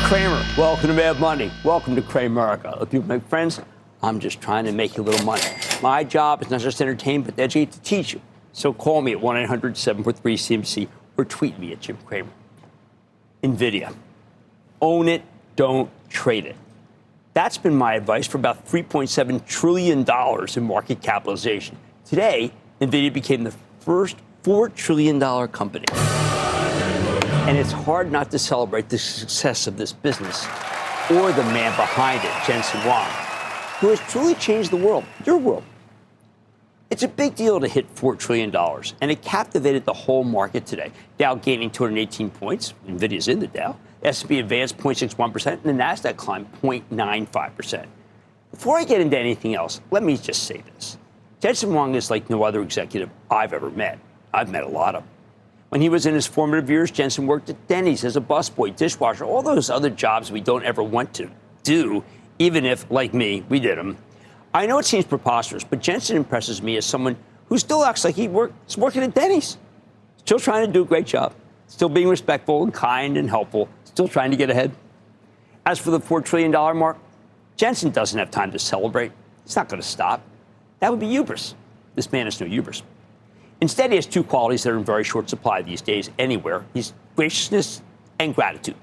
Cramer, welcome to Mad Money. Welcome to Cramerica. If you make friends, I'm just trying to make you a little money. My job is not just to entertain, but to educate, to teach you. So call me at 1-800-743-CNBC or tweet me at Jim Cramer. NVIDIA. Own it, don't trade it. That's been my advice for about $3.7 trillion in market capitalization. Today, NVIDIA became the first $4 trillion company. And it's hard not to celebrate the success of this business or the man behind it, Jensen Huang, who has truly changed the world, your world. It's a big deal to hit $4 trillion, and it captivated the whole market today. Dow gaining 218 points. NVIDIA's in the Dow. S&P advanced 0.61%, and the Nasdaq climbed 0.95%. Before I get into anything else, let me just say this. Jensen Huang is like no other executive I've ever met. I've met a lot of them. When he was in his formative years, Jensen worked at Denny's as a busboy, dishwasher, all those other jobs we don't ever want to do, even if, like me, we did them. I know it seems preposterous, but Jensen impresses me as someone who still acts like he's working at Denny's, still trying to do a great job, still being respectful and kind and helpful, still trying to get ahead. As for the $4 trillion mark, Jensen doesn't have time to celebrate. He's not going to stop. That would be hubris. This man is no hubris. Instead, he has two qualities that are in very short supply these days anywhere. He's graciousness and gratitude.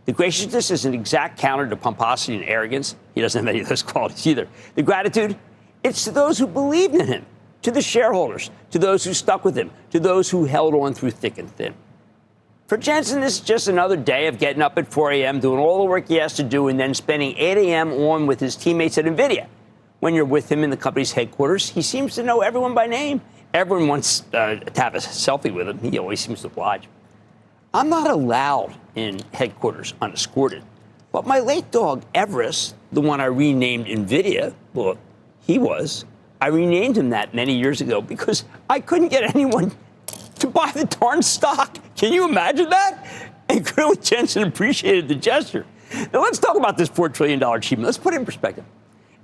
The graciousness is an exact counter to pomposity and arrogance. He doesn't have any of those qualities either. The gratitude, it's to those who believed in him, to the shareholders, to those who stuck with him, to those who held on through thick and thin. For Jensen, this is just another day of getting up at 4 a.m., doing all the work he has to do, and then spending 8 a.m. on with his teammates at NVIDIA. When you're with him in the company's headquarters, he seems to know everyone by name. Everyone wants to have a selfie with him. He always seems to oblige. I'm not allowed in headquarters unescorted. But my late dog, Everest, the one I renamed NVIDIA, well, he was. I renamed him that many years ago because I couldn't get anyone to buy the darn stock. Can you imagine that? And clearly Jensen appreciated the gesture. Now let's talk about this $4 trillion achievement. Let's put it in perspective.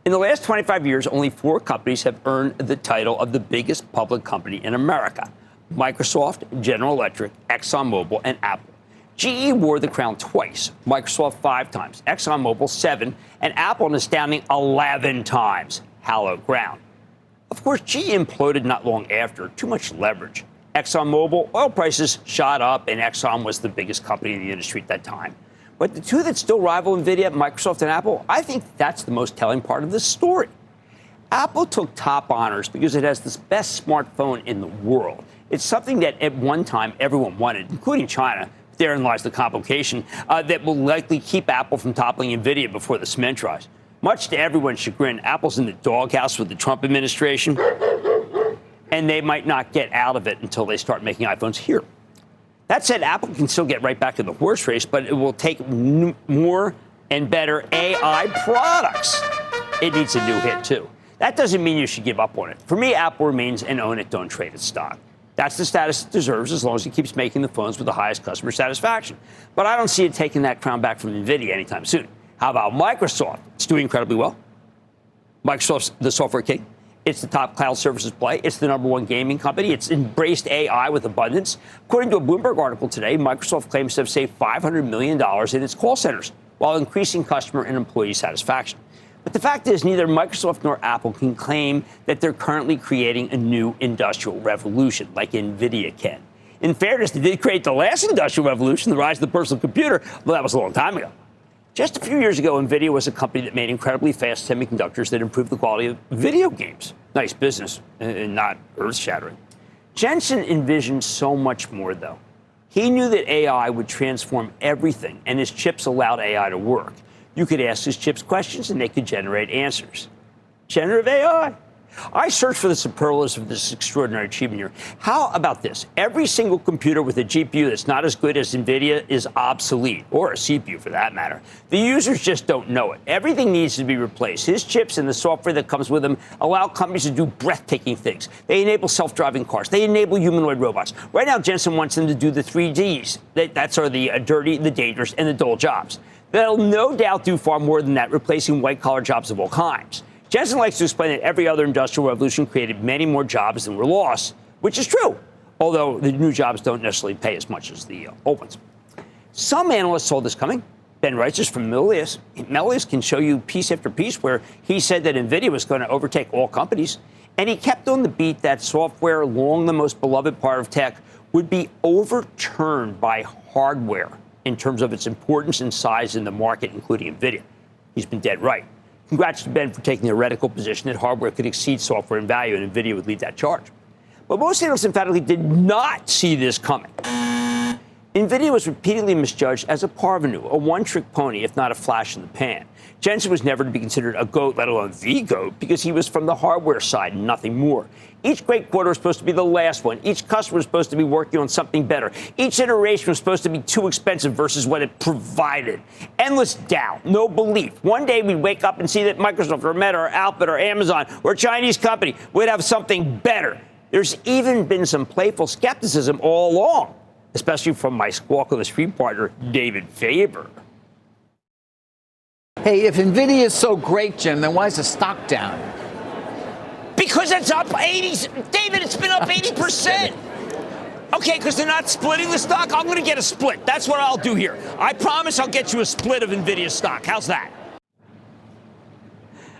In the last 25 years, only 4 companies have earned the title of the biggest public company in America: Microsoft, General Electric, ExxonMobil, and Apple. GE wore the crown twice, Microsoft 5 times, ExxonMobil 7, and Apple an astounding 11 times. Hallowed ground. Of course, GE imploded not long after, too much leverage. ExxonMobil, oil prices shot up, and Exxon was the biggest company in the industry at that time. But the two that still rival NVIDIA, Microsoft and Apple, I think that's the most telling part of this story. Apple took top honors because it has the best smartphone in the world. It's something that at one time everyone wanted, including China. Therein lies the complication that will likely keep Apple from toppling NVIDIA before the cement dries. Much to everyone's chagrin, Apple's in the doghouse with the Trump administration, and they might not get out of it until they start making iPhones here. That said, Apple can still get right back in the horse race, but it will take more and better AI products. It needs a new hit, too. That doesn't mean you should give up on it. For me, Apple remains an own it, don't trade it stock. That's the status it deserves as long as it keeps making the phones with the highest customer satisfaction. But I don't see it taking that crown back from NVIDIA anytime soon. How about Microsoft? It's doing incredibly well. Microsoft's the software king. It's the top cloud services play. It's the #1 gaming company. It's embraced AI with abundance. According to a Bloomberg article today, Microsoft claims to have saved $500 million in its call centers while increasing customer and employee satisfaction. But the fact is, neither Microsoft nor Apple can claim that they're currently creating a new industrial revolution like NVIDIA can. In fairness, they did create the last industrial revolution, the rise of the personal computer. Well, that was a long time ago. Just a few years ago, NVIDIA was a company that made incredibly fast semiconductors that improved the quality of video games. Nice business, and not earth-shattering. Jensen envisioned so much more, though. He knew that AI would transform everything, and his chips allowed AI to work. You could ask his chips questions, and they could generate answers. Generative AI. I searched for the superlatives of this extraordinary achievement here. How about this? Every single computer with a GPU that's not as good as NVIDIA is obsolete, or a CPU for that matter. The users just don't know it. Everything needs to be replaced. His chips and the software that comes with them allow companies to do breathtaking things. They enable self-driving cars. They enable humanoid robots. Right now, Jensen wants them to do the 3Ds. That's the dirty, the dangerous, and the dull jobs. They'll no doubt do far more than that, replacing white-collar jobs of all kinds. Jensen likes to explain that every other industrial revolution created many more jobs than were lost, which is true, although the new jobs don't necessarily pay as much as the old ones. Some analysts saw this coming. Ben Reitzes from Melius. Melius can show you piece after piece where he said that NVIDIA was going to overtake all companies. And he kept on the beat that software, long the most beloved part of tech, would be overturned by hardware in terms of its importance and size in the market, including NVIDIA. He's been dead right. Congrats to Ben for taking the heretical position that hardware could exceed software in value, and NVIDIA would lead that charge. But most analysts emphatically did not see this coming. NVIDIA was repeatedly misjudged as a parvenu, a one-trick pony, if not a flash in the pan. Jensen was never to be considered a GOAT, let alone the GOAT, because he was from the hardware side and nothing more. Each great quarter was supposed to be the last one. Each customer was supposed to be working on something better. Each iteration was supposed to be too expensive versus what it provided. Endless doubt, no belief. One day we'd wake up and see that Microsoft or Meta or Alphabet or Amazon or a Chinese company would have something better. There's even been some playful skepticism all along, especially from my Squawk on the Street partner, David Faber. Hey, if NVIDIA is so great, Jim, then why is the stock down? Because it's up 80. David, it's been up 80%. Okay, because they're not splitting the stock. I'm going to get a split. That's what I'll do here. I promise I'll get you a split of NVIDIA stock. How's that?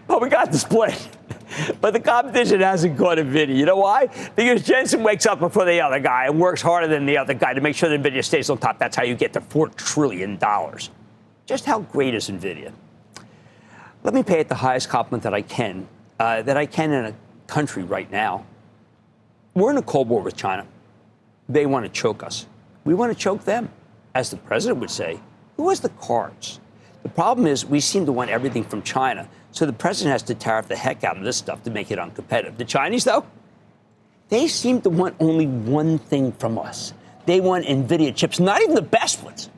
Well, we got the split. But the competition hasn't caught NVIDIA. You know why? Because Jensen wakes up before the other guy and works harder than the other guy to make sure that NVIDIA stays on top. That's how you get to $4 trillion. Just how great is NVIDIA? Let me pay it the highest compliment that I can in a country right now. We're in a Cold War with China. They want to choke us. We want to choke them. As the president would say, who has the cards? The problem is we seem to want everything from China, so the president has to tariff the heck out of this stuff to make it uncompetitive. The Chinese, though, they seem to want only one thing from us. They want NVIDIA chips, not even the best ones.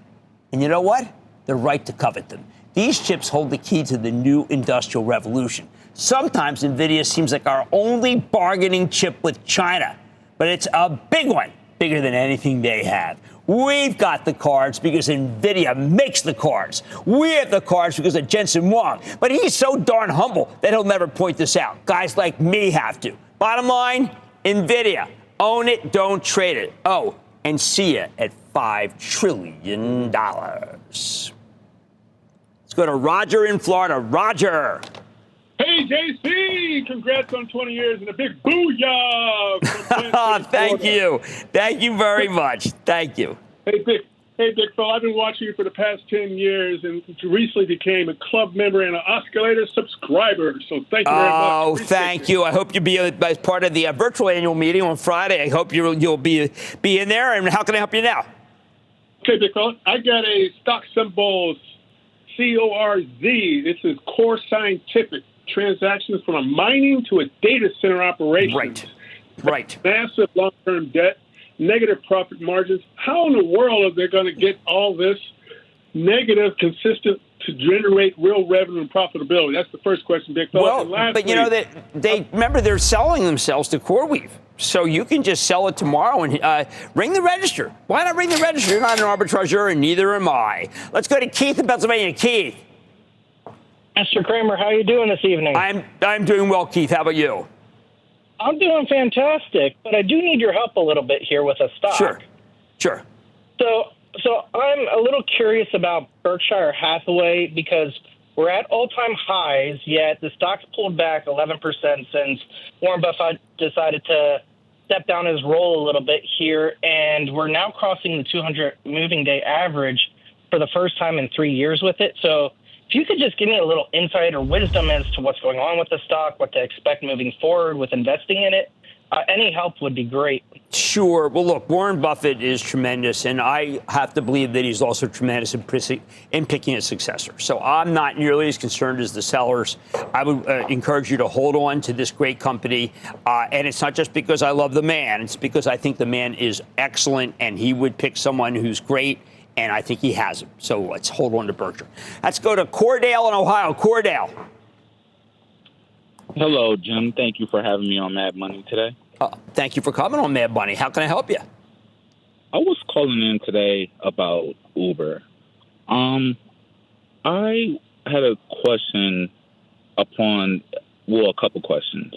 And you know what? They're right to covet them. These chips hold the key to the new industrial revolution. Sometimes NVIDIA seems like our only bargaining chip with China, but it's a big one, bigger than anything they have. We've got the cards because NVIDIA makes the cards. We have the cards because of Jensen Huang, but he's so darn humble that he'll never point this out. Guys like me have to. Bottom line, NVIDIA, own it, don't trade it. Oh, and see ya at $5 trillion. Let's go to Roger in Florida. Roger. Hey, JC, congrats on 20 years and a big booyah. Thank you. Thank you very much. Thank you. Hey, big fella, I've been watching you for the past 10 years and recently became a club member and an Oscillator subscriber. So thank you very much. Oh, thank you. I hope you'll be as part of the virtual annual meeting on Friday. I hope you'll be in there. And how can I help you now? Okay, big fella, I got a stock symbol CORZ. This is Core Scientific. Transactions from a mining to a data center operation. Right. Massive long-term debt, negative profit margins. How in the world are they going to get all this negative consistent to generate real revenue and profitability? That's the first question, big fella. Well, but you know that they remember they're selling themselves to CoreWeave. So you can just sell it tomorrow and ring the register. Why not ring the register? You're not an arbitrager, and neither am I. Let's go to Keith in Pennsylvania. Keith. Mr. Cramer, how are you doing this evening? I'm doing well, Keith. How about you? I'm doing fantastic, but I do need your help a little bit here with a stock. Sure. So I'm a little curious about Berkshire Hathaway because we're at all-time highs, yet the stock's pulled back 11% since Warren Buffett decided to step down his role a little bit here, and we're now crossing the 200 moving day average for the first time in 3 years with it. So if you could just give me a little insight or wisdom as to what's going on with the stock, what to expect moving forward with investing in it, any help would be great. Sure. Well, look, Warren Buffett is tremendous, and I have to believe that he's also tremendous in picking a successor. So I'm not nearly as concerned as the sellers. I would encourage you to hold on to this great company. And it's not just because I love the man. It's because I think the man is excellent, and he would pick someone who's great. And I think he has him. So let's hold on to Berkshire. Let's go to Cordell in Ohio. Cordell. Hello, Jim. Thank you for having me on Mad Money today. Thank you for coming on Mad Money. How can I help you? I was calling in today about Uber. I had a question a couple questions.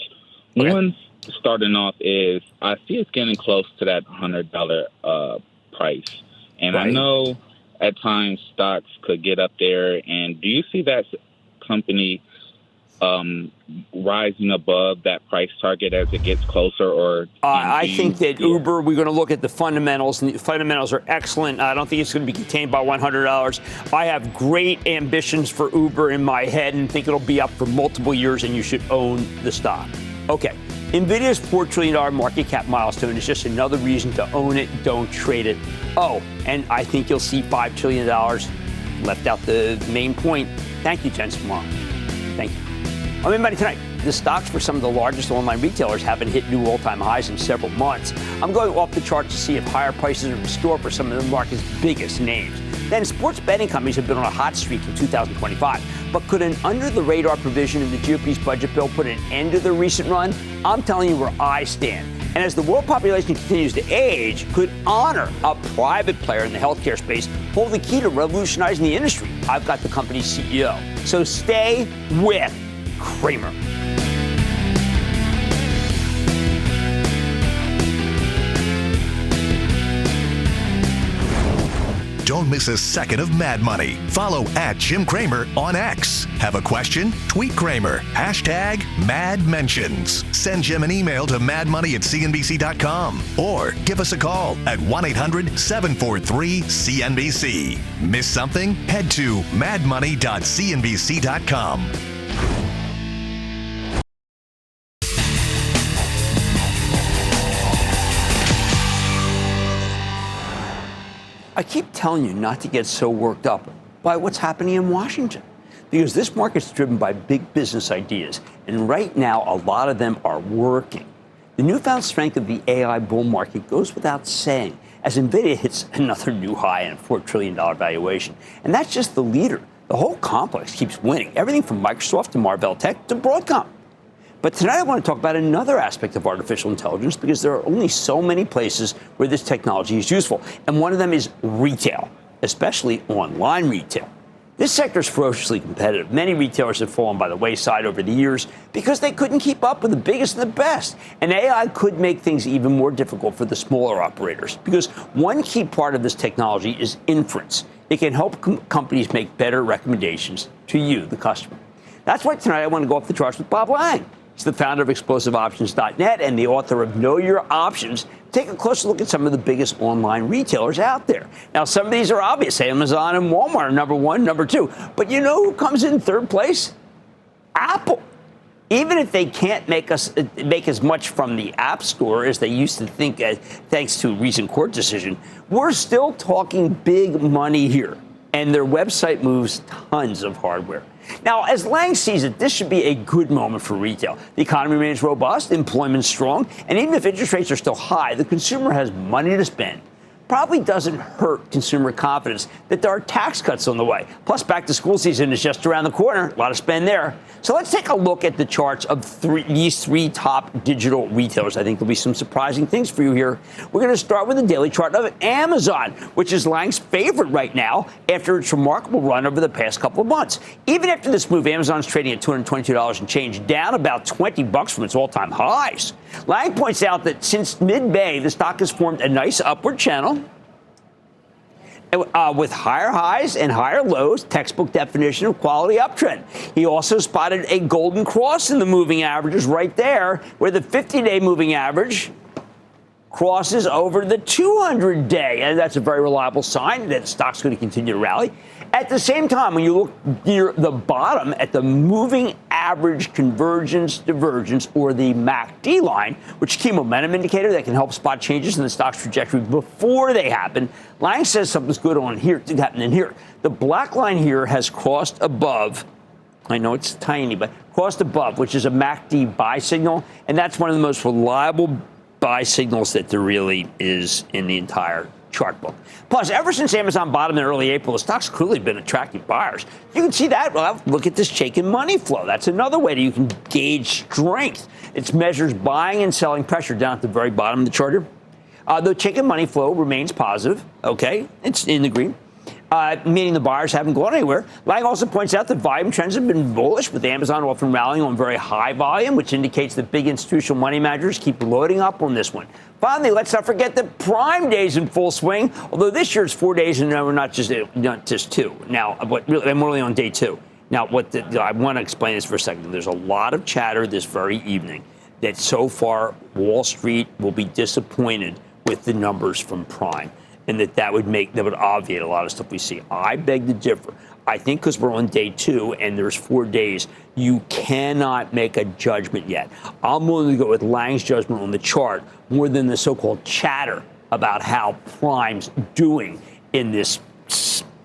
Okay. One, starting off, is I see it's getting close to that $100 price. And right. I know at times stocks could get up there. And do you see that company rising above that price target as it gets closer? Or I think that Uber, we're going to look at the fundamentals, and the fundamentals are excellent. I don't think it's going to be contained by $100. I have great ambitions for Uber in my head and think it'll be up for multiple years, and you should own the stock. Okay. NVIDIA's $4 trillion market cap milestone is just another reason to own it. Don't trade it. Oh, and I think you'll see $5 trillion. Left out the main point. Thank you, gents. Tomorrow. Thank you. I'm in money tonight. The stocks for some of the largest online retailers haven't hit new all-time highs in several months. I'm going off the chart to see if higher prices are in store for some of the market's biggest names. Then sports betting companies have been on a hot streak in 2025. But could an under-the-radar provision in the GOP's budget bill put an end to the recent run? I'm telling you where I stand. And as the world population continues to age, could Honor, a private player in the healthcare space, hold the key to revolutionizing the industry? I've got the company's CEO. So stay with Cramer. Don't miss a second of Mad Money. Follow @Jim Cramer on X. Have a question? Tweet Cramer. #MadMentions. Send Jim an email to madmoney@cnbc.com or give us a call at 1-800-743-CNBC. Miss something? Head to madmoney.cnbc.com. I keep telling you not to get so worked up by what's happening in Washington, because this market's driven by big business ideas, and right now a lot of them are working. The newfound strength of the AI bull market goes without saying, as NVIDIA hits another new high in a $4 trillion valuation. And that's just the leader. The whole complex keeps winning, everything from Microsoft to Marvell Tech to Broadcom. But tonight I want to talk about another aspect of artificial intelligence, because there are only so many places where this technology is useful. And one of them is retail, especially online retail. This sector is ferociously competitive. Many retailers have fallen by the wayside over the years because they couldn't keep up with the biggest and the best. And AI could make things even more difficult for the smaller operators, because one key part of this technology is inference. It can help companies make better recommendations to you, the customer. That's why tonight I want to go off the charts with Bob Lang. He's the founder of ExplosiveOptions.net and the author of Know Your Options. Take a closer look at some of the biggest online retailers out there. Now, some of these are obvious. Amazon and Walmart are number one, number two. But you know who comes in third place? Apple. Even if they can't make as much from the App Store as they used to think, thanks to a recent court decision, we're still talking big money here. And their website moves tons of hardware. Now, as Lang sees it, this should be a good moment for retail. The economy remains robust, employment strong, and even if interest rates are still high, the consumer has money to spend. Probably doesn't hurt consumer confidence that there are tax cuts on the way. Plus, back to school season is just around the corner. A lot of spend there. So let's take a look at the charts of these three top digital retailers. I think there'll be some surprising things for you here. We're going to start with the daily chart of Amazon, which is Lang's favorite right now after its remarkable run over the past couple of months. Even after this move, Amazon's trading at $222 and change, down about $20 from its all-time highs. Lang points out that since mid-May, the stock has formed a nice upward channel with higher highs and higher lows, textbook definition of quality uptrend. He also spotted a golden cross in the moving averages right there, where the 50-day moving average crosses over the 200-day. And that's a very reliable sign that the stock's going to continue to rally. At the same time, when you look near the bottom at the moving average convergence divergence, or the MACD line, which is a key momentum indicator that can help spot changes in the stock's trajectory before they happen, Lang says something's good on here to happen in here. The black line here has crossed above. I know it's tiny, but crossed above, which is a MACD buy signal, and that's one of the most reliable buy signals that there really is in the entire chart book. Plus, ever since Amazon bottomed in early April, the stock's clearly been attracting buyers. You can see that. Well, look at this shaken money flow. That's another way that you can gauge strength. It measures buying and selling pressure down at the very bottom of the chart here. The shaken money flow remains positive. Okay, it's in the green. meaning the buyers haven't gone anywhere. Lang also points out that volume trends have been bullish, with Amazon often rallying on very high volume, which indicates that big institutional money managers keep loading up on this one. Finally, let's not forget that Prime Day's in full swing, although this year's 4 days and we're not just 2. Now, I'm only on day 2. Now, I want to explain this for a second. There's a lot of chatter this very evening that so far Wall Street will be disappointed with the numbers from Prime, and that would obviate a lot of stuff we see. I beg to differ. I think because we're on day 2 and there's 4 days, you cannot make a judgment yet. I'm willing to go with Lang's judgment on the chart more than the so-called chatter about how Prime's doing in this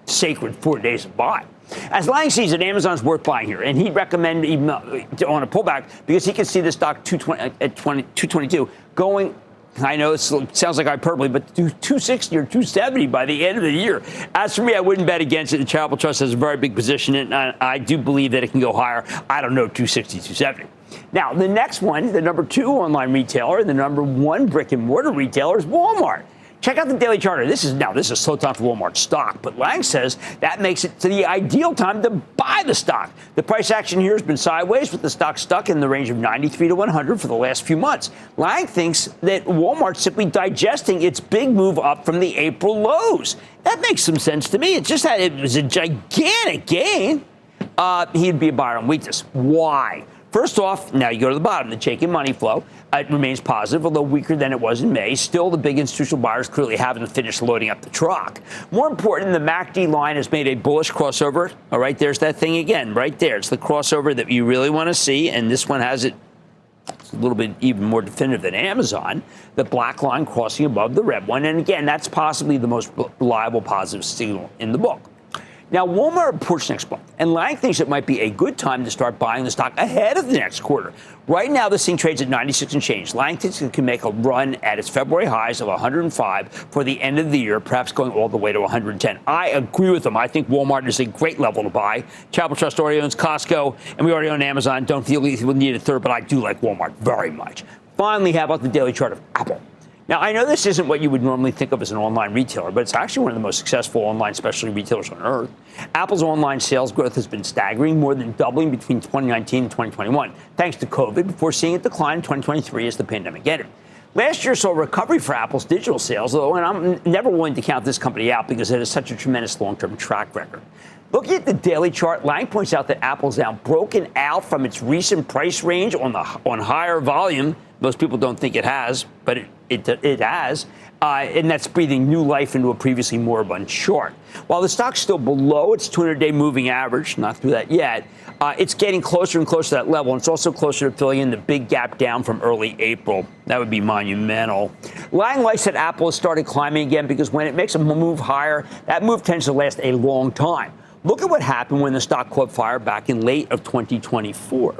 sacred 4 days of buy. As Lang sees it, Amazon's worth buying here, and he'd recommend even on a pullback because he can see the stock 222 going. I know it sounds like hyperbole, but do 260 or 270 by the end of the year. As for me, I wouldn't bet against it. The Charitable Trust has a very big position in it, and I do believe that it can go higher. I don't know, 260, 270. Now, the next one, the number 2 online retailer, and the number 1 brick and mortar retailer is Walmart. Check out the daily charter. This is slow time for Walmart stock, but Lang says that makes it to the ideal time to buy the stock. The price action here has been sideways, with the stock stuck in the range of 93 to 100 for the last few months. Lang thinks that Walmart's simply digesting its big move up from the April lows. That makes some sense to me. It's just that it was a gigantic gain. He'd be a buyer on weakness. Why? First off, now you go to the bottom. The Chaikin money flow it remains positive, although weaker than it was in May. Still, the big institutional buyers clearly haven't finished loading up the truck. More important, the MACD line has made a bullish crossover. All right, there's that thing again, right there. It's the crossover that you really want to see, and this one has it. It's a little bit even more definitive than Amazon. The black line crossing above the red one, and again, that's possibly the most reliable positive signal in the book. Now, Walmart reports next month, and Lang thinks it might be a good time to start buying the stock ahead of the next quarter. Right now, this thing trades at 96 and change. Lang thinks it can make a run at its February highs of 105 for the end of the year, perhaps going all the way to 110. I agree with him. I think Walmart is a great level to buy. Charitable Trust already owns Costco, and we already own Amazon. Don't feel we need a third, but I do like Walmart very much. Finally, how about the daily chart of Apple? Now, I know this isn't what you would normally think of as an online retailer, but it's actually one of the most successful online specialty retailers on earth. Apple's online sales growth has been staggering, more than doubling between 2019 and 2021, thanks to COVID, before seeing it decline in 2023 as the pandemic ended. Last year saw a recovery for Apple's digital sales, though, and I'm never willing to count this company out because it has such a tremendous long-term track record. Looking at the daily chart, Lang points out that Apple's now broken out from its recent price range on higher volume. Most people don't think it has, but it has, and that's breathing new life into a previously moribund chart. While the stock's still below its 200-day moving average, not through that yet, it's getting closer and closer to that level, and it's also closer to filling in the big gap down from early April. That would be monumental. Lang likes that Apple has started climbing again because when it makes a move higher, that move tends to last a long time. Look at what happened when the stock caught fire back in late of 2024.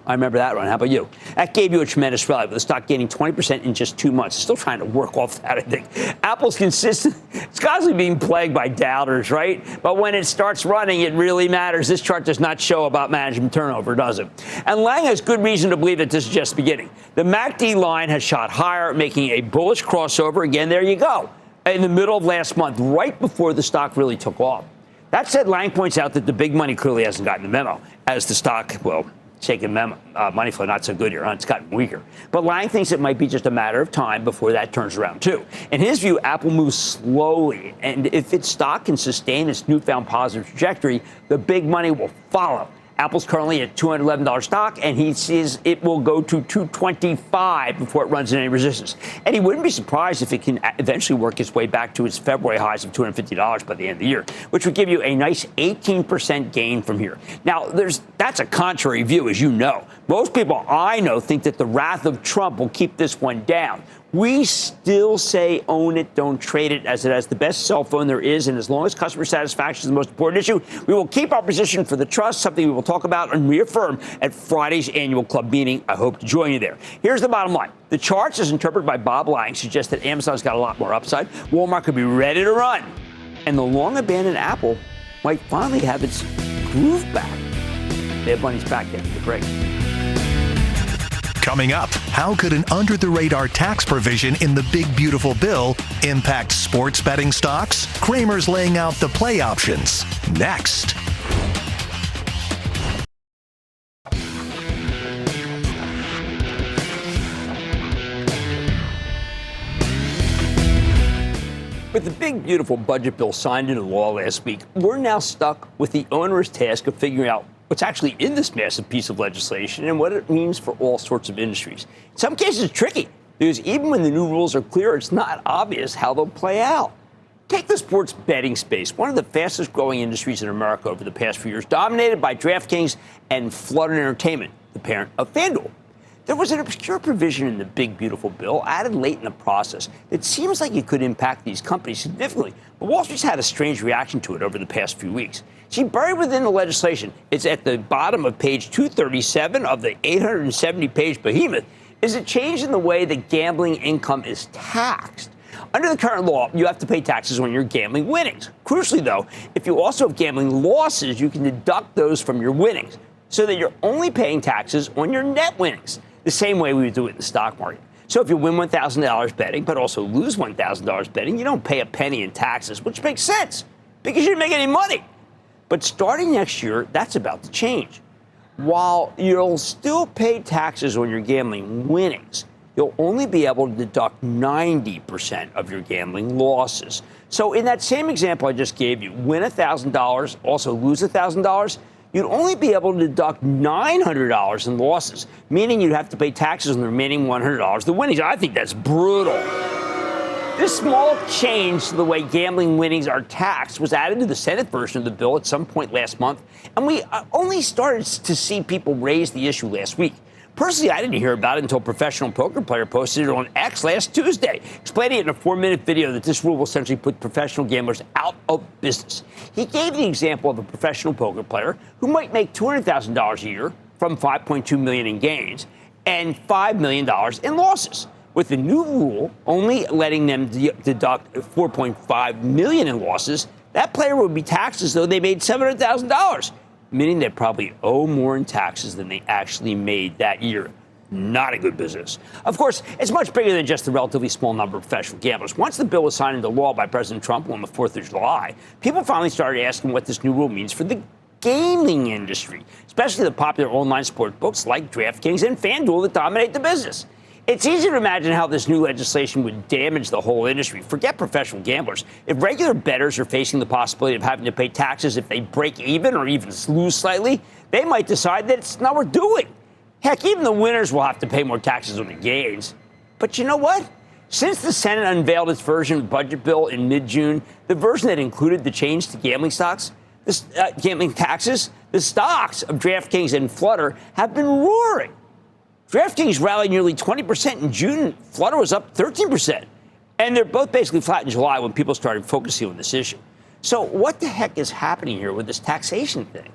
I remember that run. How about you? That gave you a tremendous rally, with the stock gaining 20% in just 2 months. Still trying to work off that, I think. Apple's consistent. It's constantly being plagued by doubters, right? But when it starts running, it really matters. This chart does not show about management turnover, does it? And Lang has good reason to believe that this is just beginning. The MACD line has shot higher, making a bullish crossover. Again, there you go. In the middle of last month, right before the stock really took off. That said, Lang points out that the big money clearly hasn't gotten the memo, as the stock, shaking money flow not so good here, huh? It's gotten weaker. But Lang thinks it might be just a matter of time before that turns around, too. In his view, Apple moves slowly, and if its stock can sustain its newfound positive trajectory, the big money will follow. Apple's currently at $211 stock, and he sees it will go to $225 before it runs into any resistance. And he wouldn't be surprised if it can eventually work its way back to its February highs of $250 by the end of the year, which would give you a nice 18% gain from here. Now, that's a contrary view, as you know. Most people I know think that the wrath of Trump will keep this one down. We still say own it, don't trade it, as it has the best cell phone there is. And as long as customer satisfaction is the most important issue, we will keep our position for the trust, something we will talk about and reaffirm at Friday's annual club meeting. I hope to join you there. Here's the bottom line. The charts, as interpreted by Bob Lang, suggest that Amazon's got a lot more upside. Walmart could be ready to run. And the long-abandoned Apple might finally have its groove back. Their money's back after the break. Coming up, how could an under-the-radar tax provision in the big beautiful bill impact sports betting stocks? Cramer's laying out the play options. Next. With the big, beautiful budget bill signed into law last week, we're now stuck with the onerous task of figuring out what's actually in this massive piece of legislation and what it means for all sorts of industries. In some cases, it's tricky, because even when the new rules are clear, it's not obvious how they'll play out. Take the sports betting space, one of the fastest growing industries in America over the past few years, dominated by DraftKings and Flutter Entertainment, the parent of FanDuel. There was an obscure provision in the big, beautiful bill added late in the process that seems like it could impact these companies significantly, but Wall Street's had a strange reaction to it over the past few weeks. See, buried within the legislation, it's at the bottom of page 237 of the 870-page behemoth, is a change in the way that gambling income is taxed. Under the current law, you have to pay taxes on your gambling winnings. Crucially, though, if you also have gambling losses, you can deduct those from your winnings, so that you're only paying taxes on your net winnings, the same way we would do it in the stock market. So if you win $1,000 betting, but also lose $1,000 betting, you don't pay a penny in taxes, which makes sense because you didn't make any money. But starting next year, that's about to change. While you'll still pay taxes on your gambling winnings, you'll only be able to deduct 90% of your gambling losses. So in that same example I just gave you, win $1,000, also lose $1,000, you'd only be able to deduct $900 in losses, meaning you'd have to pay taxes on the remaining $100, the winnings. I think that's brutal. This small change to the way gambling winnings are taxed was added to the Senate version of the bill at some point last month, and we only started to see people raise the issue last week. Personally, I didn't hear about it until a professional poker player posted it on X last Tuesday, explaining it in a 4-minute video that this rule will essentially put professional gamblers out of business. He gave the example of a professional poker player who might make $200,000 a year from $5.2 million in gains and $5 million in losses. With the new rule only letting them deduct $4.5 million in losses, that player would be taxed as though they made $700,000. Meaning they probably owe more in taxes than they actually made that year. Not a good business. Of course, it's much bigger than just the relatively small number of professional gamblers. Once the bill was signed into law by President Trump on the 4th of July, people finally started asking what this new rule means for the gaming industry, especially the popular online sport books like DraftKings and FanDuel that dominate the business. It's easy to imagine how this new legislation would damage the whole industry. Forget professional gamblers. If regular bettors are facing the possibility of having to pay taxes if they break even or even lose slightly, they might decide that it's not worth doing. Heck, even the winners will have to pay more taxes on the gains. But you know what? Since the Senate unveiled its version of the budget bill in mid-June, the version that included the change to gambling stocks, gambling taxes, the stocks of DraftKings and Flutter have been roaring. DraftKings rallied nearly 20% in June. Flutter was up 13%. And they're both basically flat in July when people started focusing on this issue. So what the heck is happening here with this taxation thing?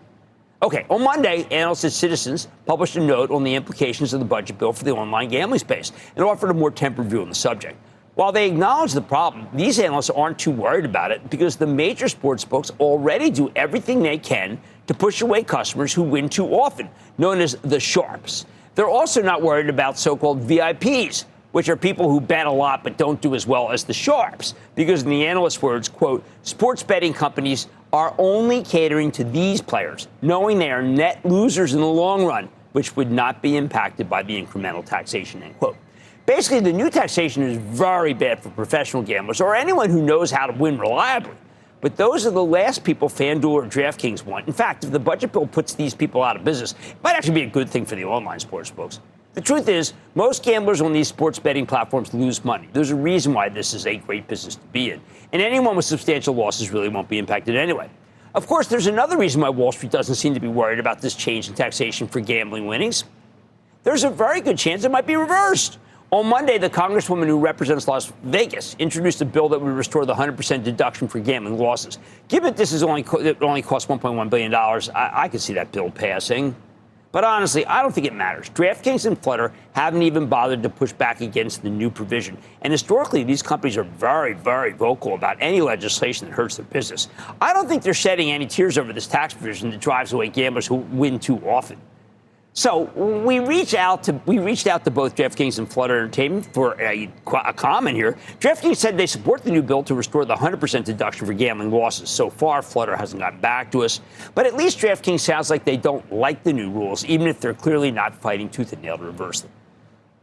Okay, on Monday, analysts at Citizens published a note on the implications of the budget bill for the online gambling space and offered a more tempered view on the subject. While they acknowledge the problem, these analysts aren't too worried about it because the major sportsbooks already do everything they can to push away customers who win too often, known as the sharps. They're also not worried about so-called VIPs, which are people who bet a lot but don't do as well as the sharps, because in the analyst's words, quote, sports betting companies are only catering to these players, knowing they are net losers in the long run, which would not be impacted by the incremental taxation, end quote. Basically, the new taxation is very bad for professional gamblers or anyone who knows how to win reliably. But those are the last people FanDuel or DraftKings want. In fact, if the budget bill puts these people out of business, it might actually be a good thing for the online sports books. The truth is, most gamblers on these sports betting platforms lose money. There's a reason why this is a great business to be in. And anyone with substantial losses really won't be impacted anyway. Of course, there's another reason why Wall Street doesn't seem to be worried about this change in taxation for gambling winnings. There's a very good chance it might be reversed. On Monday, the congresswoman who represents Las Vegas introduced a bill that would restore the 100% deduction for gambling losses. Given that it only costs $1.1 billion, I could see that bill passing. But honestly, I don't think it matters. DraftKings and Flutter haven't even bothered to push back against the new provision. And historically, these companies are very, very vocal about any legislation that hurts their business. I don't think they're shedding any tears over this tax provision that drives away gamblers who win too often. So we reached out to both DraftKings and Flutter Entertainment for a comment here. DraftKings said they support the new bill to restore the 100% deduction for gambling losses. So far, Flutter hasn't gotten back to us. But at least DraftKings sounds like they don't like the new rules, even if they're clearly not fighting tooth and nail to reverse them.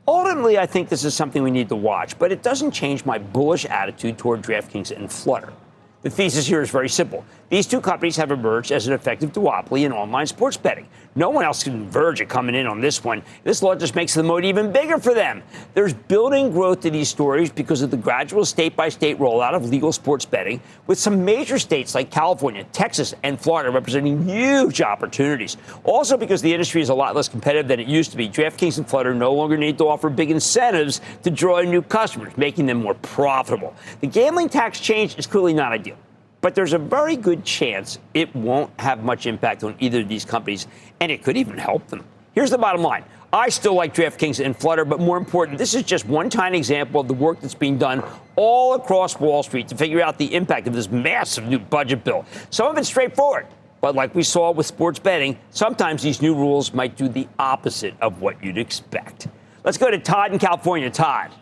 Ultimately, I think this is something we need to watch, but it doesn't change my bullish attitude toward DraftKings and Flutter. The thesis here is very simple. These two companies have emerged as an effective duopoly in online sports betting. No one else can verge at coming in on this one. This law just makes the moat even bigger for them. There's building growth to these stories because of the gradual state-by-state rollout of legal sports betting, with some major states like California, Texas, and Florida representing huge opportunities. Also because the industry is a lot less competitive than it used to be, DraftKings and Flutter no longer need to offer big incentives to draw in new customers, making them more profitable. The gambling tax change is clearly not ideal, but there's a very good chance it won't have much impact on either of these companies, and it could even help them. Here's the bottom line. I still like DraftKings and Flutter, but more important, this is just one tiny example of the work that's being done all across Wall Street to figure out the impact of this massive new budget bill. Some of it's straightforward, but like we saw with sports betting, sometimes these new rules might do the opposite of what you'd expect. Let's go to Todd in California. Todd.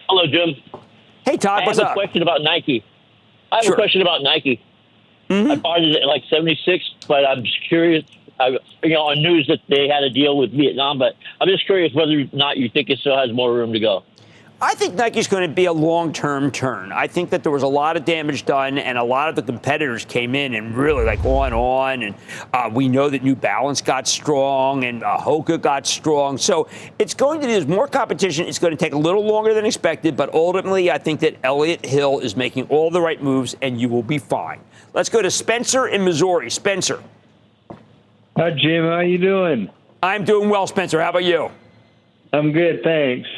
Hello, Jim. Hey, Todd, what's up? I have a question about Nike. Sure. A question about Nike. Mm-hmm. I bought it at like 76, but I'm just curious. On news that they had a deal with Vietnam, but I'm just curious whether or not you think it still has more room to go. I think Nike's going to be a long-term turn. I think that there was a lot of damage done, and a lot of the competitors came in and really on. And we know that New Balance got strong and Hoka got strong. So there's more competition. It's going to take a little longer than expected, but ultimately I think that Elliott Hill is making all the right moves, and you will be fine. Let's go to Spencer in Missouri. Spencer. Hi, Jim. How you doing? I'm doing well, Spencer. How about you? I'm good, thanks.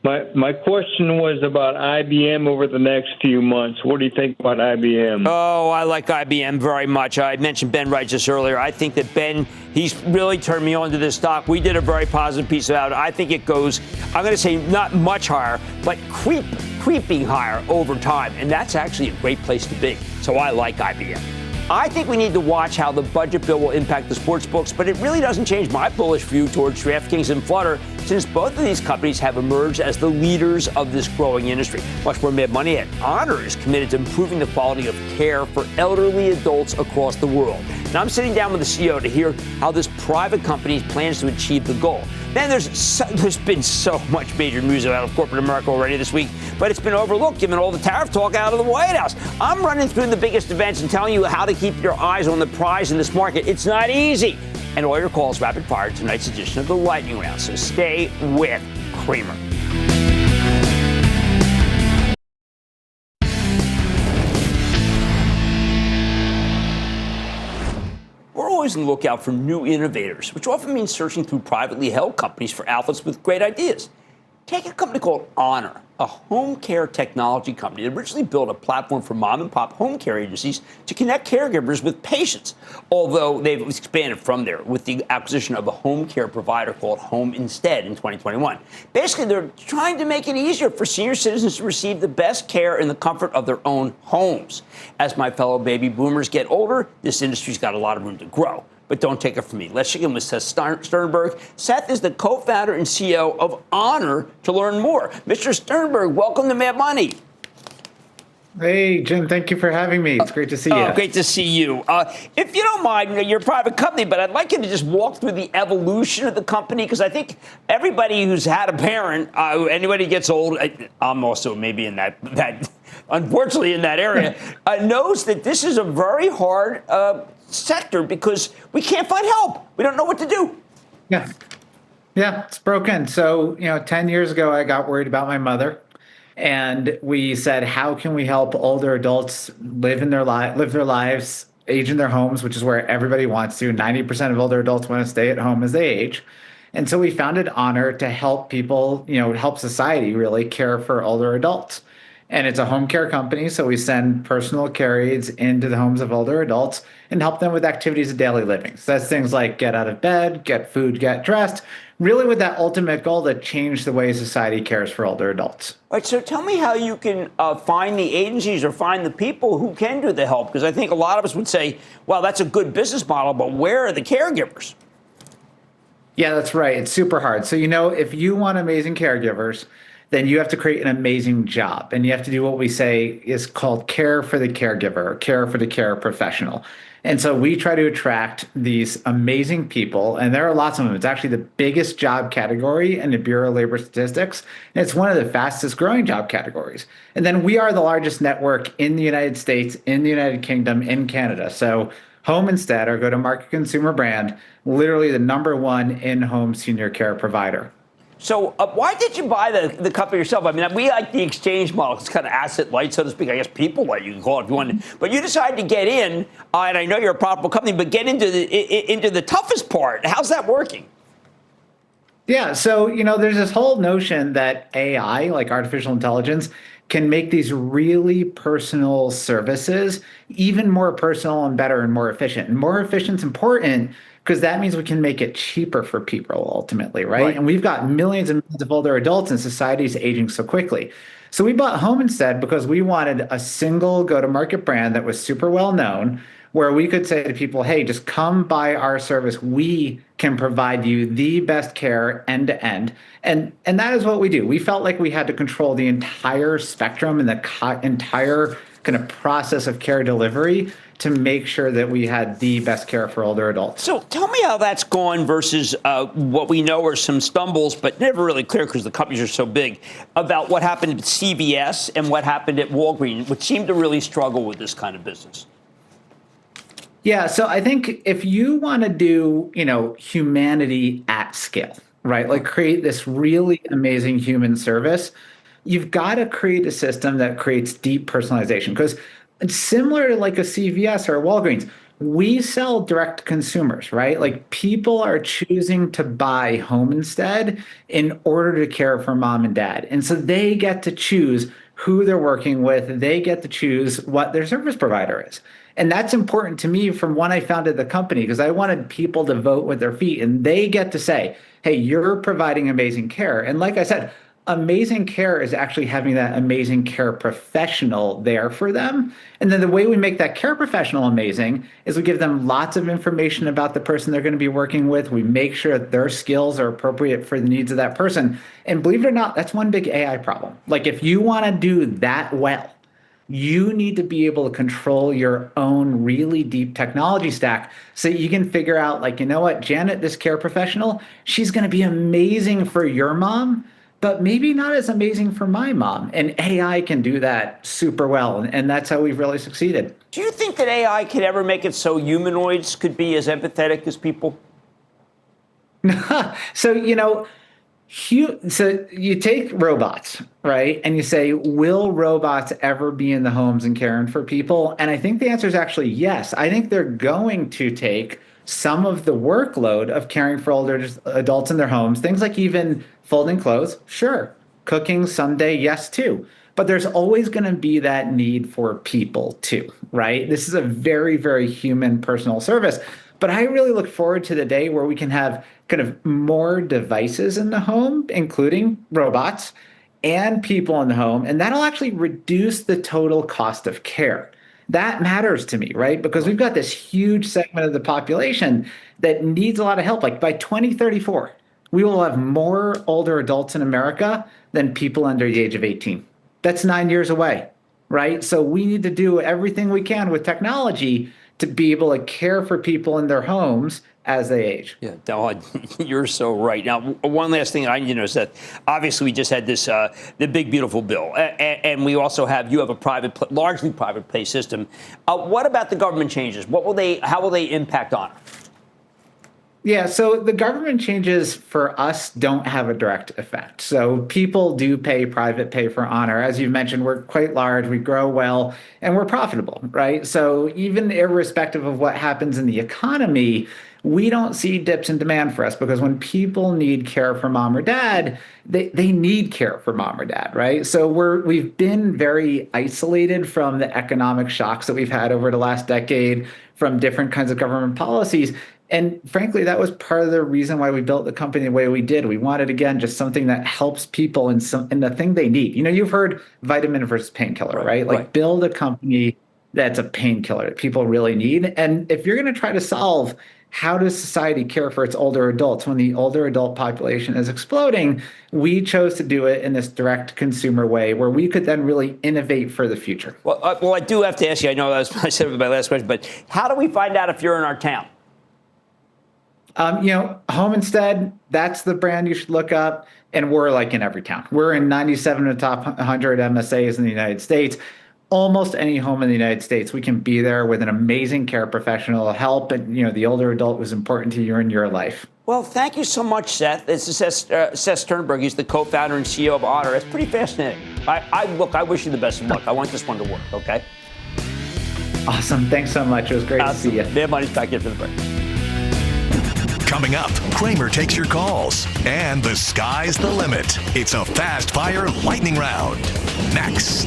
My question was about IBM over the next few months. What do you think about IBM? Oh, I like IBM very much. I mentioned Ben Wright just earlier. I think that Ben, he's really turned me on to this stock. We did a very positive piece about it. I think it goes, I'm going to say not much higher, but creeping higher over time. And that's actually a great place to be. So I like IBM. I think we need to watch how the budget bill will impact the sports books, but it really doesn't change my bullish view towards DraftKings and Flutter, since both of these companies have emerged as the leaders of this growing industry. Much more Mad Money at Honor is committed to improving the quality of care for elderly adults across the world. Now, I'm sitting down with the CEO to hear how this private company plans to achieve the goal. Then there's been so much major news out of corporate America already this week, but it's been overlooked given all the tariff talk out of the White House. I'm running through the biggest events and telling you how to keep your eyes on the prize in this market. It's not easy. And all your calls rapid fire tonight's edition of the Lightning Round. So stay with Cramer. We're always on the lookout for new innovators, which often means searching through privately held companies for outlets with great ideas. Take a company called Honor, a home care technology company that originally built a platform for mom-and-pop home care agencies to connect caregivers with patients, although they've expanded from there with the acquisition of a home care provider called Home Instead in 2021. Basically, they're trying to make it easier for senior citizens to receive the best care in the comfort of their own homes. As my fellow baby boomers get older, this industry's got a lot of room to grow. But don't take it from me. Let's check in with Seth Sternberg. Seth is the co-founder and CEO of Honor to learn more. Mr. Sternberg, welcome to Mad Money. Hey, Jim, thank you for having me. It's great to see you. Great to see you. If you don't mind, you're a private company, but I'd like you to just walk through the evolution of the company, because I think everybody who's had a parent, anybody gets old, I'm also maybe in that unfortunately in that area, knows that this is a very hard sector because we can't find help. We don't know what to do. Yeah, it's broken. So, 10 years ago, I got worried about my mother. And we said, how can we help older adults live their lives, age in their homes, which is where everybody wants to. 90% of older adults want to stay at home as they age. And so we founded Honor to help people, help society really care for older adults. And it's a home care company, so we send personal care aides into the homes of older adults and help them with activities of daily living. So that's things like get out of bed, get food, get dressed. really with that ultimate goal to change the way society cares for older adults. All right, so tell me how you can find the agencies or find the people who can do the help, because I think a lot of us would say, well, that's a good business model, but where are the caregivers? Yeah, that's right. It's super hard. So, if you want amazing caregivers, then you have to create an amazing job. And you have to do what we say is called care for the caregiver, or care for the care professional. And so we try to attract these amazing people, and there are lots of them. It's actually the biggest job category in the Bureau of Labor Statistics, and it's one of the fastest growing job categories. And then we are the largest network in the United States, in the United Kingdom, in Canada. So Home Instead, our go-to-market consumer brand, literally the #1 in-home senior care provider. So why did you buy the company yourself? I mean, we like the exchange model. It's kind of asset light, so to speak. I guess people light, you can call it if you want. But you decided to get in, and I know you're a profitable company, but get into the toughest part. How's that working? Yeah, so, there's this whole notion that AI, like artificial intelligence, can make these really personal services even more personal and better and more efficient. And more efficient is important because that means we can make it cheaper for people ultimately, right? And we've got millions and millions of older adults, and society is aging so quickly. So we bought Home Instead because we wanted a single go-to-market brand that was super well known, where we could say to people, hey, just come buy our service. We can provide you the best care end to end. And that is what we do. We felt like we had to control the entire spectrum and the entire kind of process of care delivery to make sure that we had the best care for older adults. So tell me how that's gone versus what we know are some stumbles, but never really clear because the companies are so big, about what happened at CVS and what happened at Walgreens, which seemed to really struggle with this kind of business. Yeah, so I think if you want to do, humanity at scale, right? Like create this really amazing human service, you've got to create a system that creates deep personalization. Because it's similar to like a CVS or a Walgreens. We sell direct to consumers, right? Like people are choosing to buy Home Instead in order to care for mom and dad. And so they get to choose who they're working with. They get to choose what their service provider is. And that's important to me from when I founded the company, because I wanted people to vote with their feet and they get to say, hey, you're providing amazing care. And like I said, amazing care is actually having that amazing care professional there for them. And then the way we make that care professional amazing is we give them lots of information about the person they're going to be working with. We make sure that their skills are appropriate for the needs of that person. And believe it or not, that's one big AI problem. Like if you want to do that well, you need to be able to control your own really deep technology stack so you can figure out, like, you know what, Janet, this care professional, she's going to be amazing for your mom, but maybe not as amazing for my mom. And AI can do that super well. And that's how we've really succeeded. Do you think that AI could ever make it so humanoids could be as empathetic as people? So, so you take robots, right? And you say, will robots ever be in the homes and caring for people? And I think the answer is actually yes. I think they're going to take some of the workload of caring for older adults in their homes, things like even folding clothes, sure. Cooking someday, yes, too. But there's always going to be that need for people too, right? This is a very, very human personal service. But I really look forward to the day where we can have kind of more devices in the home, including robots and people in the home. And that'll actually reduce the total cost of care. That matters to me, right? Because we've got this huge segment of the population that needs a lot of help. Like by 2034, we will have more older adults in America than people under the age of 18. That's 9 years away, right? So we need to do everything we can with technology to be able to care for people in their homes as they age. Yeah, you're so right. Now, one last thing I need to know is that obviously we just had this, the big beautiful bill, and we also have, you have a largely private pay system. What about the government changes? How will they impact on it? Yeah, so the government changes for us don't have a direct effect. So people do pay private pay for honor. As you mentioned, we're quite large, we grow well, and we're profitable, right? So even irrespective of what happens in the economy, we don't see dips in demand for us because when people need care for mom or dad, they need care for mom or dad, right? So we've been very isolated from the economic shocks that we've had over the last decade from different kinds of government policies. And frankly, that was part of the reason why we built the company the way we did. We wanted, again, just something that helps people in the thing they need. You've heard vitamin versus painkiller, right? Like build a company that's a painkiller that people really need. And if you're going to try to solve how does society care for its older adults when the older adult population is exploding, we chose to do it in this direct consumer way where we could then really innovate for the future. Well, I do have to ask you, I know that was I said my last question, but how do we find out if you're in our town? Home Instead, that's the brand you should look up. And we're like in every town. We're in 97 of the top 100 MSAs in the United States. Almost any home in the United States, we can be there with an amazing care professional help. And, the older adult was important to you in your life. Well, thank you so much, Seth. This is Seth Sternberg. He's the co-founder and CEO of Honor. It's pretty fascinating. I wish you the best of luck. I want this one to work, okay? Awesome. Thanks so much. It was great to see you. Their money's back here for the break. Coming up, Cramer takes your calls, and the sky's the limit. It's a fast-fire lightning round. Next.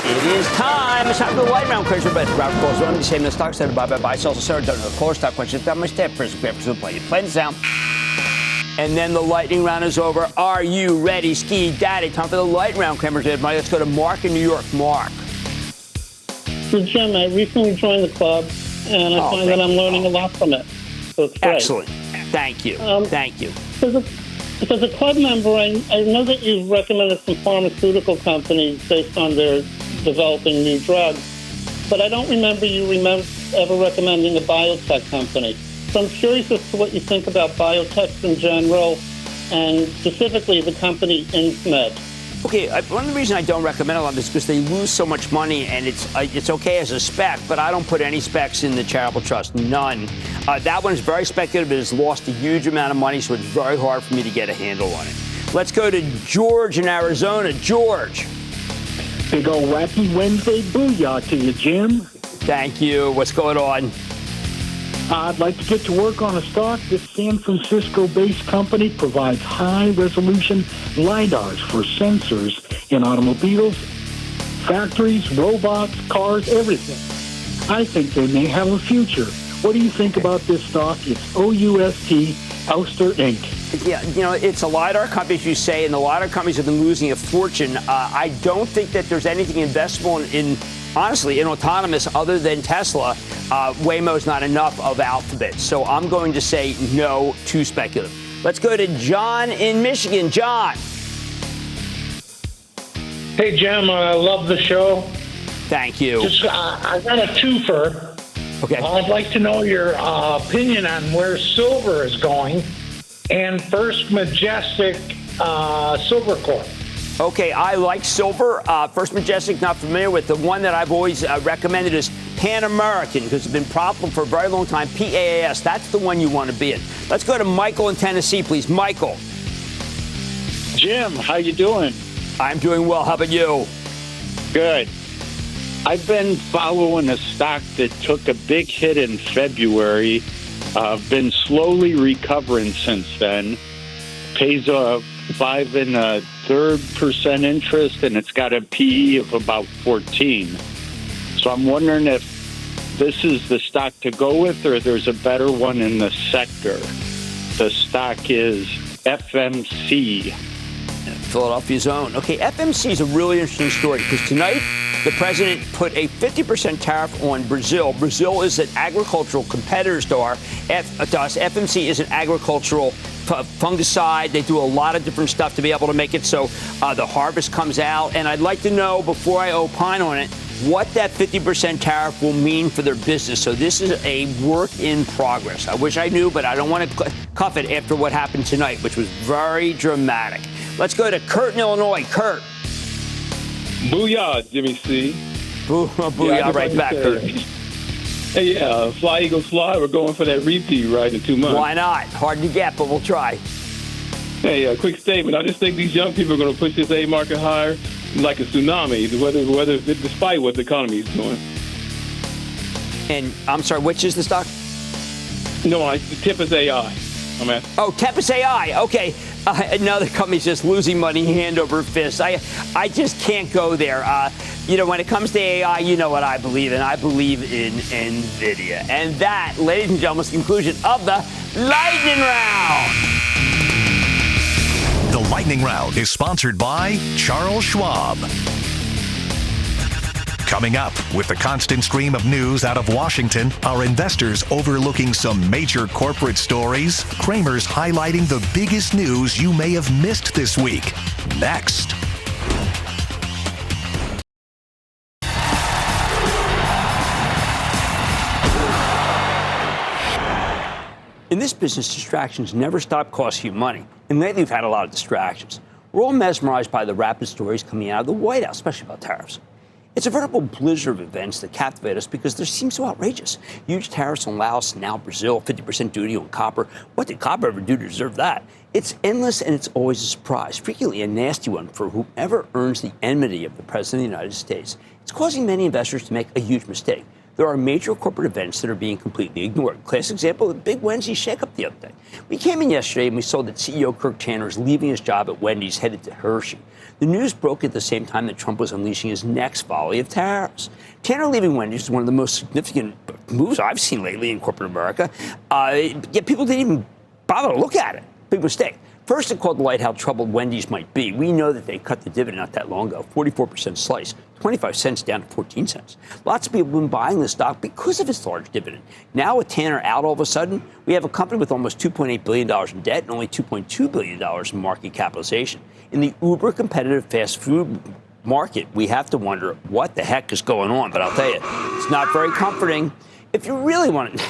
It is time. It's time for the lightning round. Cramer, but Robert calls on the same stocks that are buy. Sell, Sarah, don't know the core stock questions. That much step first. Grab some play. Play this down. And then the lightning round is over. Are you ready, Ski Daddy? Time for the lightning round, Cramer's everybody. Let's go to Mark in New York. Mark. So, Jim, I recently joined the club, and I find that I'm learning a lot from it. So it's great. Excellent. Thank you. Thank you. As a club member, I know that you've recommended some pharmaceutical companies based on their developing new drugs, but I don't remember you ever recommending a biotech company. So I'm curious as to what you think about biotechs in general, and specifically the company Insmed. Okay, one of the reasons I don't recommend a lot of this is because they lose so much money, and it's okay as a spec, but I don't put any specs in the charitable trust, none. That one is very speculative. It has lost a huge amount of money, so it's very hard for me to get a handle on it. Let's go to George in Arizona. George. Big old Wacky Wednesday booyah to you, Jim. Thank you. What's going on? I'd like to get to work on a stock. This San Francisco-based company provides high-resolution LiDARs for sensors in automobiles, factories, robots, cars, everything. I think they may have a future. What do you think about this stock? It's OUST, Ouster Inc. Yeah, it's a LiDAR company, as you say, and the LiDAR companies have been losing a fortune. I don't think that there's anything investable honestly, in autonomous other than Tesla. Waymo's not enough of Alphabet. So I'm going to say no, too speculative. Let's go to John in Michigan. John. Hey, Jim, I love the show. Thank you. I got a twofer. Okay. I'd like to know your opinion on where silver is going and First Majestic Silver Corp. Okay, I like silver. First Majestic, not familiar with. The one that I've always recommended is Pan American because it's been profitable for a very long time. PAAS, that's the one you want to be in. Let's go to Michael in Tennessee, please. Michael. Jim, how you doing? I'm doing well. How about you? Good. I've been following a stock that took a big hit in February. Been slowly recovering since then. Pays a 5 1/3% interest, and it's got a PE of about 14. So I'm wondering if this is the stock to go with, or there's a better one in the sector. The stock is FMC. Philadelphia's own. Okay, FMC is a really interesting story because tonight the president put a 50% tariff on Brazil. Brazil is an agricultural competitor to us. FMC is an agricultural fungicide. They do a lot of different stuff to be able to make it so the harvest comes out. And I'd like to know, before I opine on it, what that 50% tariff will mean for their business. So this is a work in progress. I wish I knew, but I don't want to cuff it after what happened tonight, which was very dramatic. Let's go to Kurt in Illinois. Kurt. Booyah, Jimmy C. Booyah, right back, Kurt. Hey, yeah, fly, Eagles, fly. We're going for that repeat right in 2 months. Why not? Hard to get, but we'll try. Hey, a quick statement. I just think these young people are going to push this A market higher like a tsunami, whether despite what the economy is doing. And I'm sorry, which is the stock? No, Tempest AI. Oh, Tempest AI. Okay. Another company's just losing money hand over fist. I just can't go there. When it comes to AI, you know what I believe in. I believe in NVIDIA. And that, ladies and gentlemen, is the conclusion of the Lightning Round. The Lightning Round is sponsored by Charles Schwab. Coming up, with the constant stream of news out of Washington, are investors overlooking some major corporate stories? Cramer's highlighting the biggest news you may have missed this week. Next. In this business, distractions never stop costing you money. And lately, we've had a lot of distractions. We're all mesmerized by the rapid stories coming out of the White House, especially about tariffs. It's a veritable blizzard of events that captivate us because they seem so outrageous. Huge tariffs on Laos, now Brazil, 50% duty on copper. What did copper ever do to deserve that? It's endless and it's always a surprise, frequently a nasty one for whoever earns the enmity of the President of the United States. It's causing many investors to make a huge mistake. There are major corporate events that are being completely ignored. Classic example, the big Wednesday shakeup the other day. We came in yesterday and we saw that CEO Kirk Tanner is leaving his job at Wendy's, headed to Hershey. The news broke at the same time that Trump was unleashing his next volley of tariffs. Tanner leaving Wendy's is one of the most significant moves I've seen lately in corporate America. Yet people didn't even bother to look at it. Big mistake. First, it called to light how troubled Wendy's might be. We know that they cut the dividend not that long ago, 44% slice, 25 cents down to 14 cents. Lots of people have been buying the stock because of its large dividend. Now, with Tanner out all of a sudden, we have a company with almost $2.8 billion in debt and only $2.2 billion in market capitalization. In the uber-competitive fast food market, we have to wonder what the heck is going on. But I'll tell you, it's not very comforting. If you really want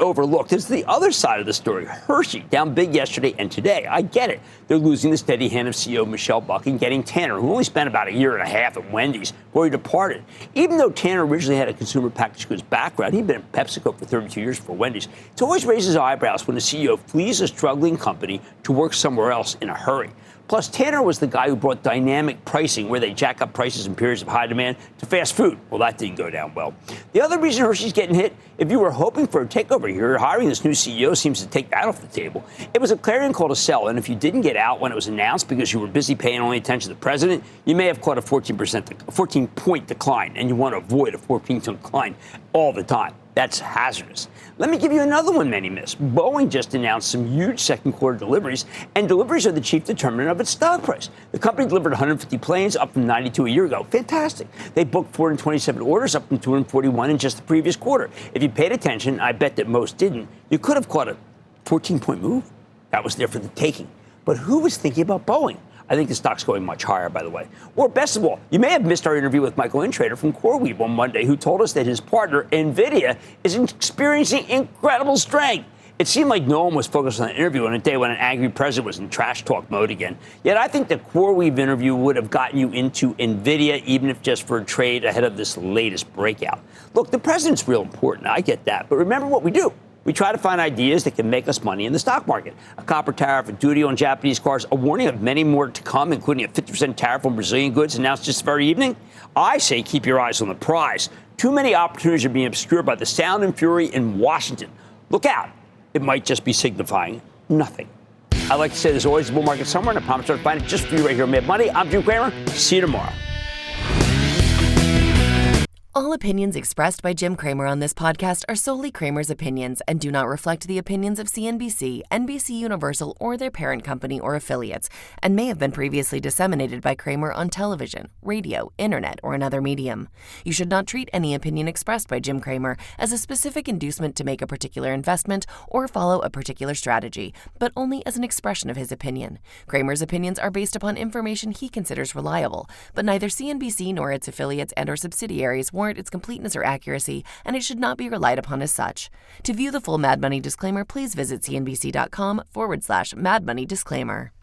overlooked, it's the other side of the story. Hershey down big yesterday and today. I get it. They're losing the steady hand of CEO Michelle Buck and getting Tanner, who only spent about a year and a half at Wendy's before he departed. Even though Tanner originally had a consumer packaged goods background, he'd been at PepsiCo for 32 years before Wendy's. It always raises eyebrows when a CEO flees a struggling company to work somewhere else in a hurry. Plus, Tanner was the guy who brought dynamic pricing, where they jack up prices in periods of high demand, to fast food. Well, that didn't go down well. The other reason Hershey's getting hit, if you were hoping for a takeover here, hiring this new CEO seems to take that off the table. It was a clarion call to sell, and if you didn't get out when it was announced because you were busy paying only attention to the president, you may have caught a 14-point decline, and you want to avoid a 14-point decline all the time. That's hazardous. Let me give you another one many miss. Boeing just announced some huge second quarter deliveries, and deliveries are the chief determinant of its stock price. The company delivered 150 planes, up from 92 a year ago. Fantastic. They booked 427 orders, up from 241 in just the previous quarter. If you paid attention, I bet that most didn't, you could have caught a 14-point move. That was there for the taking. But who was thinking about Boeing? I think the stock's going much higher, by the way. Or best of all, you may have missed our interview with Michael Intrater from CoreWeave on Monday, who told us that his partner, NVIDIA, is experiencing incredible strength. It seemed like no one was focused on the interview on a day when an angry president was in trash talk mode again. Yet I think the CoreWeave interview would have gotten you into NVIDIA, even if just for a trade ahead of this latest breakout. Look, the president's real important. I get that. But remember what we do. We try to find ideas that can make us money in the stock market. A copper tariff, a duty on Japanese cars, a warning of many more to come, including a 50% tariff on Brazilian goods announced just this very evening. I say keep your eyes on the prize. Too many opportunities are being obscured by the sound and fury in Washington. Look out. It might just be signifying nothing. I like to say there's always a bull market somewhere, and I promise to find it just for you right here on Mad Money. I'm Jim Cramer. See you tomorrow. All opinions expressed by Jim Cramer on this podcast are solely Cramer's opinions and do not reflect the opinions of CNBC, NBC Universal, or their parent company or affiliates, and may have been previously disseminated by Cramer on television, radio, internet, or another medium. You should not treat any opinion expressed by Jim Cramer as a specific inducement to make a particular investment or follow a particular strategy, but only as an expression of his opinion. Cramer's opinions are based upon information he considers reliable, but neither CNBC nor its affiliates and or subsidiaries warrant its completeness or accuracy, and it should not be relied upon as such. To view the full Mad Money disclaimer, please visit cnbc.com/Mad Money disclaimer.